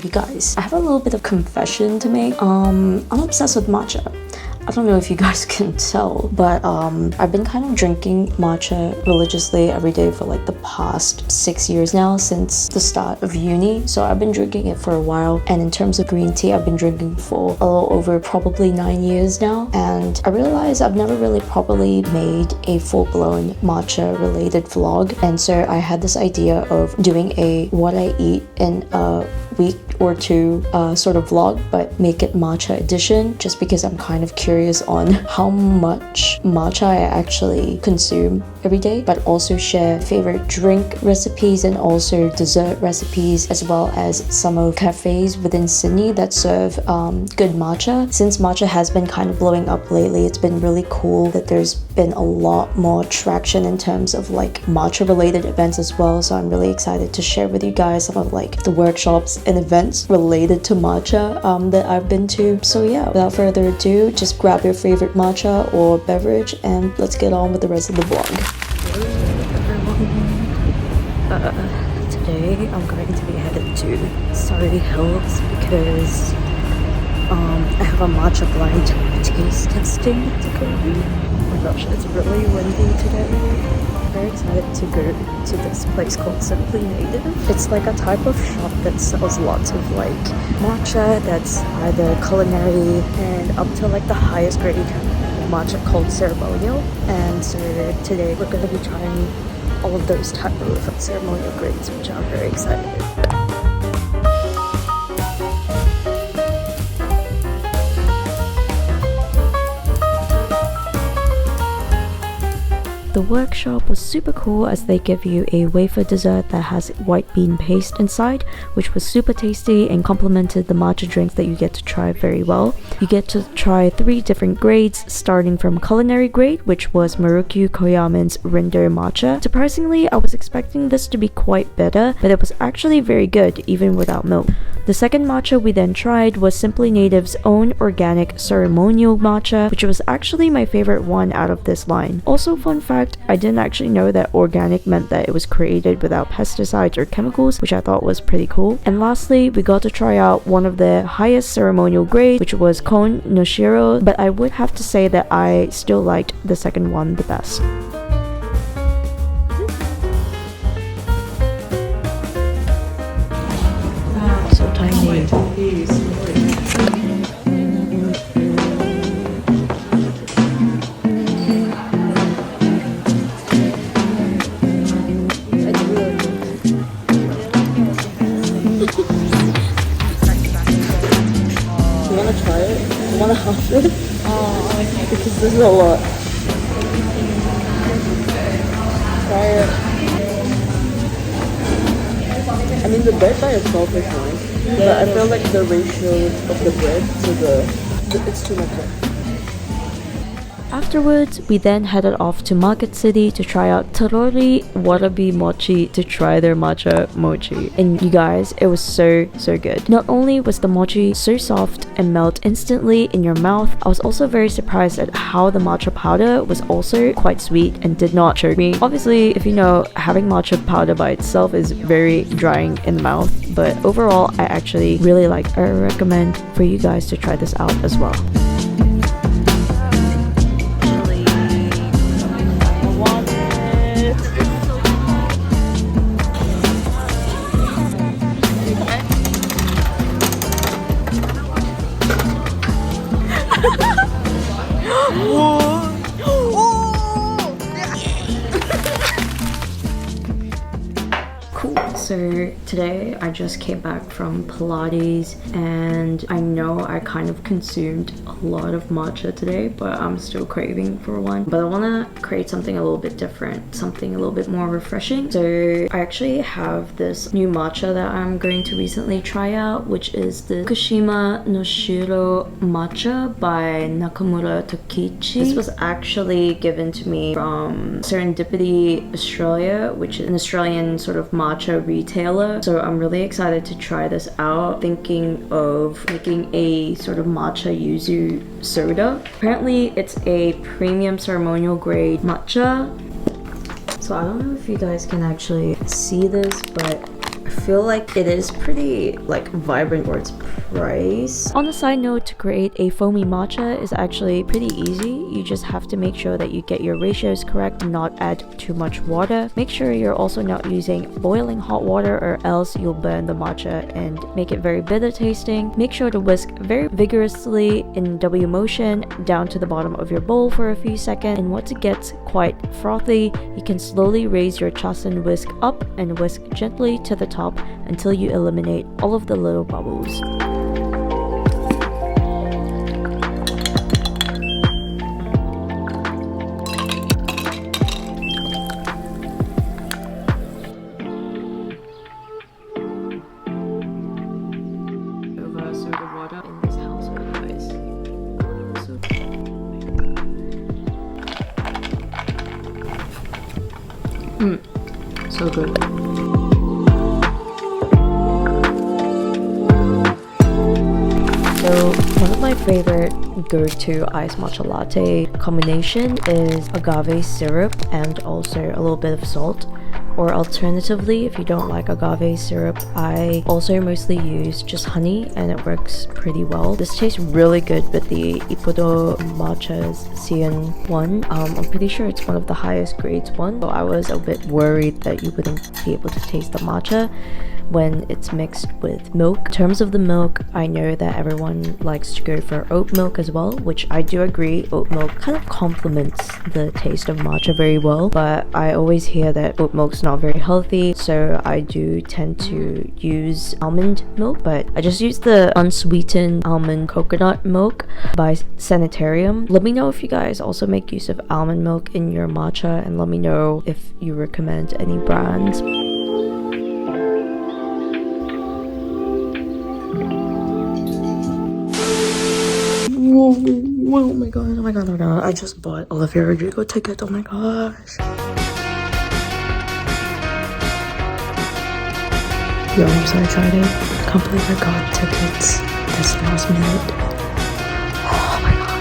you guys, I have a little bit of confession to make. I'm obsessed with matcha. I don't know if you guys can tell, but I've been kind of drinking matcha religiously every day for like the past 6 years now, since the start of uni. So I've been drinking it for a while, and in terms of green tea, I've been drinking for a little over probably 9 years now. And I realized I've never really properly made a full-blown matcha related vlog, and so I had this idea of doing a what I eat in a week or two sort of vlog, but make it matcha edition, just because I'm kind of curious on how much matcha I actually consume every day, but also share favorite drink recipes and also dessert recipes, as well as some of cafes within Sydney that serve good matcha. Since matcha has been kind of blowing up lately, it's been really cool that there's been a lot more traction in terms of like matcha related events as well. So I'm really excited to share with you guys some of like the workshops and events related to matcha that I've been to. So yeah, without further ado, just grab your favorite matcha or beverage and let's get on with the rest of the vlog. Today I'm going to be headed to Surrey Hills because I have a matcha blind taste testing to go. Oh my gosh, it's really windy today. I'm very excited to go to this place called Simply Native. It's like a type of shop that sells lots of like matcha that's either culinary and up to like the highest grade matcha called ceremonial. And so today we're going to be trying all of those type of ceremonial grades, which I'm very excited about. The workshop was super cool as they give you a wafer dessert that has white bean paste inside, which was super tasty and complemented the matcha drinks that you get to try very well. You get to try 3 different grades, starting from culinary grade, which was Marukyu Koyaman's Rinder matcha. Surprisingly, I was expecting this to be quite bitter, but it was actually very good even without milk. The second matcha we then tried was Simply Native's own organic ceremonial matcha, which was actually my favorite one out of this line. Also, fun fact, I didn't actually know that organic meant that it was created without pesticides or chemicals, which I thought was pretty cool. And lastly, we got to try out one of the highest ceremonial grades, which was Kon no Shiro, but I would have to say that I still liked the second one the best. So tiny. Because this is a lot. Try it. I mean, the bread by itself is nice, but I feel like the ratio of the bread to it's too much. Afterwards, we then headed off to Market City to try out Torori Warabi Mochi to try their matcha mochi. And you guys, it was so good. Not only was the mochi so soft and melt instantly in your mouth, I was also very surprised at how the matcha powder was also quite sweet and did not choke me. Obviously, if you know, having matcha powder by itself is very drying in the mouth, but overall, I actually really like it. I recommend for you guys to try this out as well. So today I just came back from Pilates and I know I kind of consumed a lot of matcha today, but I'm still craving for one. But I want to create something a little bit different, something a little bit more refreshing. So I actually have this new matcha that I'm going to recently try out, which is the Fukushima no Shiro matcha by Nakamura Tokichi. This was actually given to me from Serendipity Australia, which is an Australian sort of matcha retailer. So I'm really excited to try this out. Thinking of making a sort of matcha yuzu soda. Apparently it's a premium ceremonial grade matcha. So I don't know if you guys can actually see this, but I feel like it is pretty like vibrant for its price. On a side note, to create a foamy matcha is actually pretty easy. You just have to make sure that you get your ratios correct and not add too much water. Make sure you're also not using boiling hot water, or else you'll burn the matcha and make it very bitter tasting. Make sure to whisk very vigorously in W motion down to the bottom of your bowl for a few seconds, and once it gets quite frothy, you can slowly raise your chasen whisk up and whisk gently to the top until you eliminate all of the little bubbles. So good. So one of my favorite go-to iced matcha latte combination is agave syrup and also a little bit of salt. Or alternatively, if you don't like agave syrup, I also mostly use just honey and it works pretty well. This tastes really good with the ippudo matcha's CN1. I'm pretty sure it's one of the highest grades one, so I was a bit worried that you wouldn't be able to taste the matcha when it's mixed with milk. In terms of the milk, I know that everyone likes to go for oat milk as well, which I do agree. Oat milk kind of complements the taste of matcha very well, but I always hear that oat milk's not very healthy, so I do tend to use almond milk, but I just use the unsweetened almond coconut milk by Sanitarium. Let me know if you guys also make use of almond milk in your matcha, and let me know if you recommend any brands. Whoa, oh my god, oh my god, oh my god. I just bought Olivia Rodrigo ticket, oh my gosh. Yo, I'm so excited. I can't believe I got tickets this last minute. Oh my god.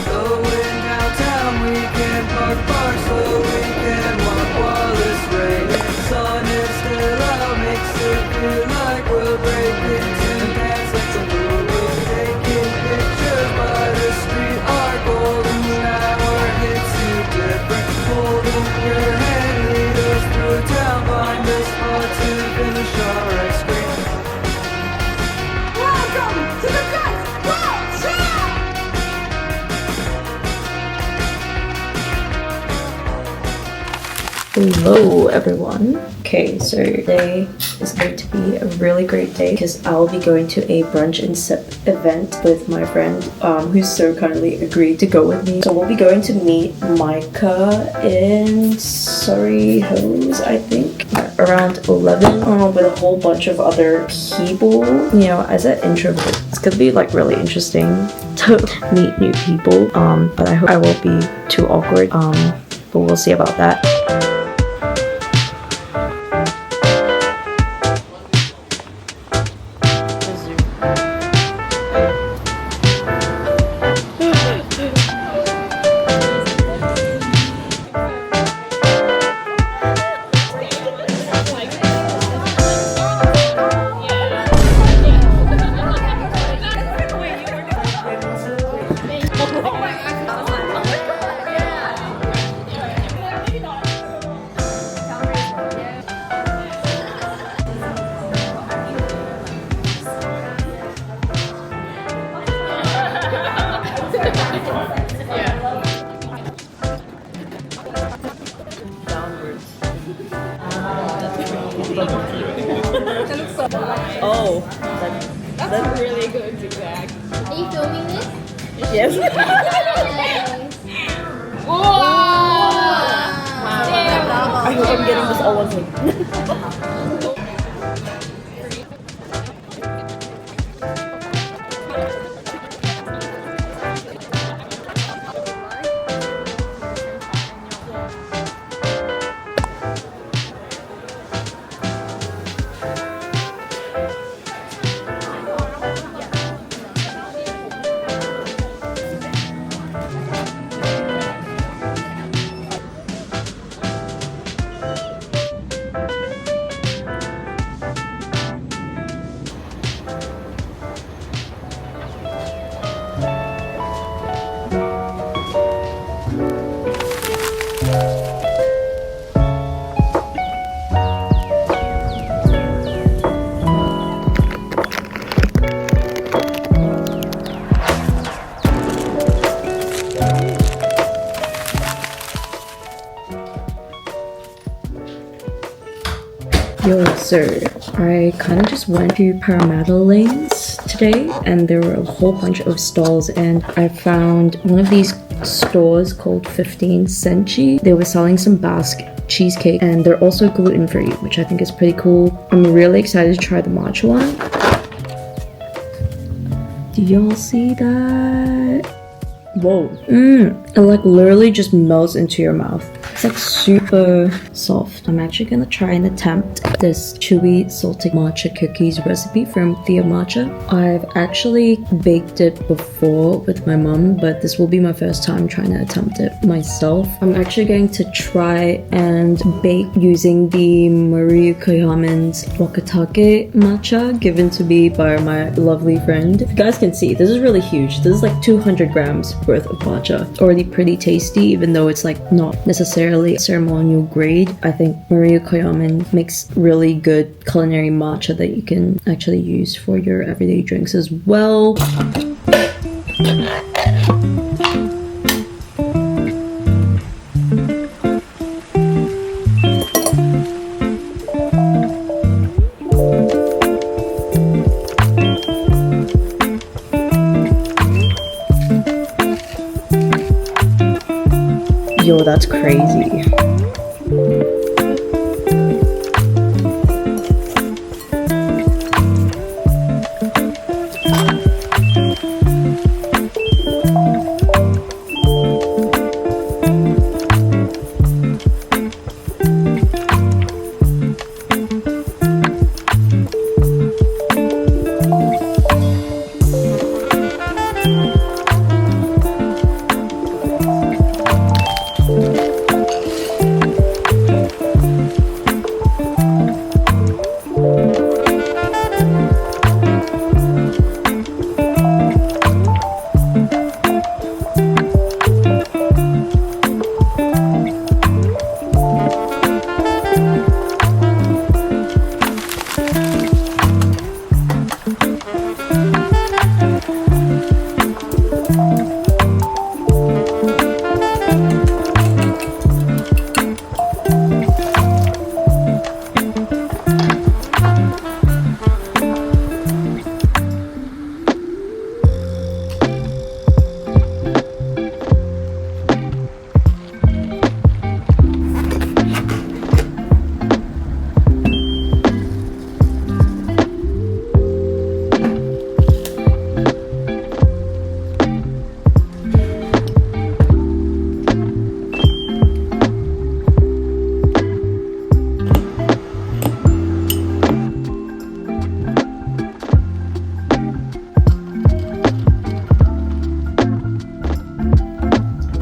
Going downtown, we can park bar so we can walk while it's raining. The sun is still out, makes it feel like we'll break into dance like some movie. Taking pictures by the street, our golden hour hits you different. Holding your hand, lead us through town, find a spot to finish our ice cream. Welcome to the best Brunch! Hello everyone. Okay, so today is going to be a really great day because I'll be going to a brunch and sip event with my friend who's so kindly agreed to go with me. So we'll be going to meet Micah in Surrey Hills, I think, around 11 with a whole bunch of other people. You know, as an introvert, it's gonna be like really interesting to meet new people, but I hope I won't be too awkward, but we'll see about that. Oh, that's really good feedback. Are you filming this? Yes. Wow. I hope I'm getting this all on me. Yo, so I kind of just went to Parramatta Lanes today and there were a whole bunch of stalls and I found one of these stores called 15 Senchi. They were selling some Basque cheesecake and they're also gluten-free, which I think is pretty cool. I'm really excited to try the matcha one. Do y'all see that? Whoa. It like literally just melts into your mouth. It's like super soft. I'm actually gonna try and attempt this chewy salted matcha cookies recipe from 𝙤𝙤𝙤𝙪𝙡. I've actually baked it before with my mum, but this will be my first time trying to attempt it myself. I'm actually going to try and bake using the 𝙤𝙤𝙤𝙪𝙡's wakatake matcha given to me by my lovely friend. If you guys can see, this is really huge. This is like 200 grams worth of matcha. It's already pretty tasty, even though it's like not necessarily ceremonial grade. I think 𝙤𝙤𝙤𝙪𝙡 makes really good culinary matcha that you can actually use for your everyday drinks as well. Yo, that's crazy.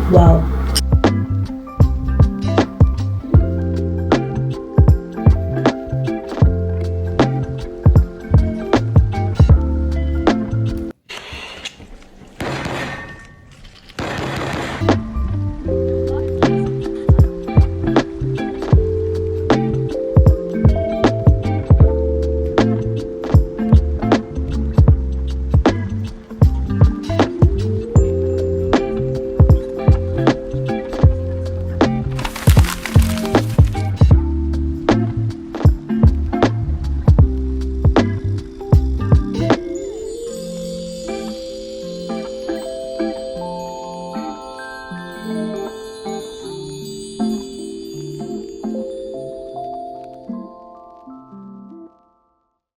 Wow,